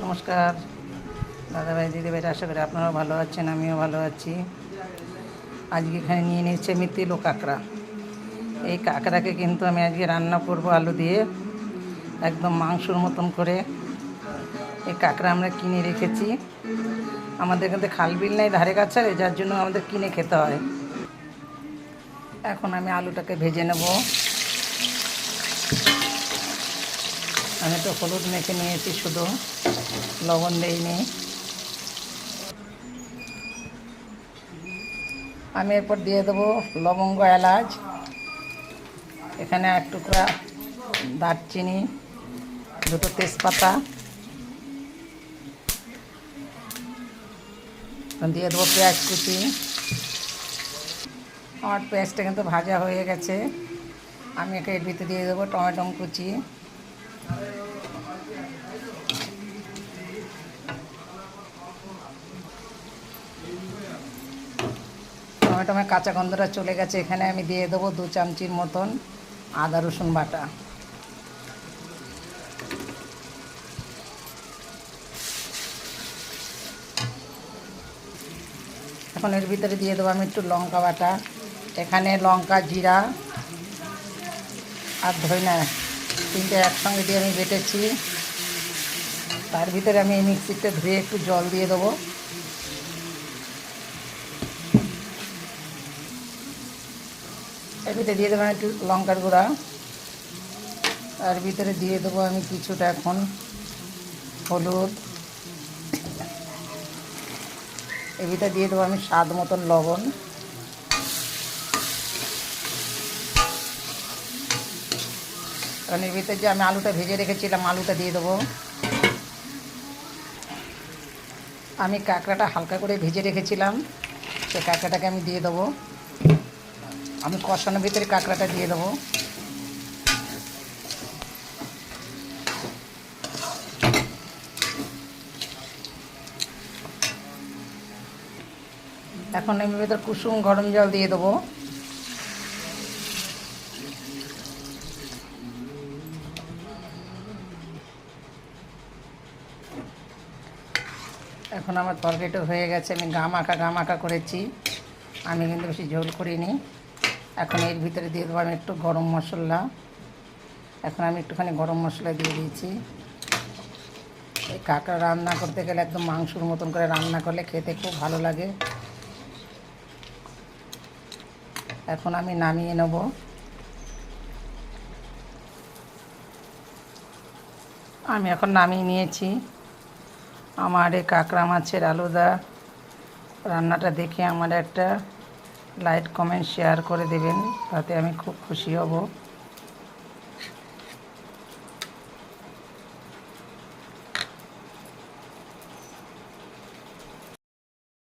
নমস্কার দাদাভাই দিদিভাইরা, আশা করি আপনারাও ভালো আছেন, আমিও ভালো আছি। আজকে এখানে নিয়ে নিয়েছে মিতিল ও কাঁকড়া। এই কাঁকড়াকে কিন্তু আমি আজকে রান্না করব আলু দিয়ে, একদম মাংসর মতন করে। এই কাঁকড়া আমরা কিনে রেখেছি, আমাদের কিন্তু খাল বিল নেই ধারে কাছে, যার জন্য আমাদের কিনে খেতে হয়। এখন আমি আলুটাকে ভেজে নেব। আমি তো হলুদ মেখে নিয়েছি, শুধু লবণ দেইনি। আমি এরপর দিয়ে দেবো লবঙ্গ, এলাচ, এখানে এক টুকরা দারচিনি, দুটো তেজপাতা দিয়ে দেবো, পেঁয়াজ কুচি। আমার পেঁয়াজটা কিন্তু ভাজা হয়ে গেছে, আমি একে এর ভিতরে দিয়ে দেবো টমেটো কুচি। টমেটোমের কাঁচা গন্ধটা চলে গেছে, এখানে আমি দিয়ে দেবো 2 চামচির মতন আদা রসুন বাটা। এখন এর ভিতরে দিয়ে দেবো আমি একটু লঙ্কা বাটা। এখানে লঙ্কা, জিরা আর ধনিয়া তিনটে একসঙ্গে দিয়ে আমি বেটেছি। তার ভিতরে আমি এই মিক্সিতে ধুয়ে একটু জল দিয়ে দেবো। এর ভিতরে দিয়ে দেবো একটু লঙ্কার গুঁড়া। তার ভিতরে দিয়ে দেবো আমি কিছুটা এখন হলুদ। এর ভিতরে দিয়ে দেবো আমি স্বাদ মতন লবণ। কারণ এর ভিতরে যে আমি আলুটা ভেজে রেখেছিলাম, আলুটা দিয়ে দেবো। আমি কাঁকড়াটা হালকা করে ভেজে রেখেছিলাম, সেই কাঁকড়াটাকে আমি দিয়ে দেবো। আমি কষানোর ভিতরে কাঁকড়াটা দিয়ে দেবো। এখন আমি ভিতরে কুসুম গরম জল দিয়ে দেবো। এখন আমার তরকারিটা হয়ে গেছে, আমি গা মাখা করেছি, আমি কিন্তু বেশি ঝোল করিনি। এখন এর ভিতরে দিয়ে দেবো আমি একটু গরম মশলা। এখন আমি একটুখানি গরম মশলা দিয়ে দিয়েছি। এই কাঁকড়া রান্না করতে গেলে একদম মাংসর মতন করে রান্না করলে খেতে খুব ভালো লাগে। এখন আমি নামিয়ে নেব। আমি এখন নামিয়ে নিয়েছি। আমার এই কাঁকড়া মাছের আলুদা রান্নাটা দেখে আমার একটা লাইক, কমেন্ট, শেয়ার করে দেবেন, তাতে আমি খুব খুশি হব।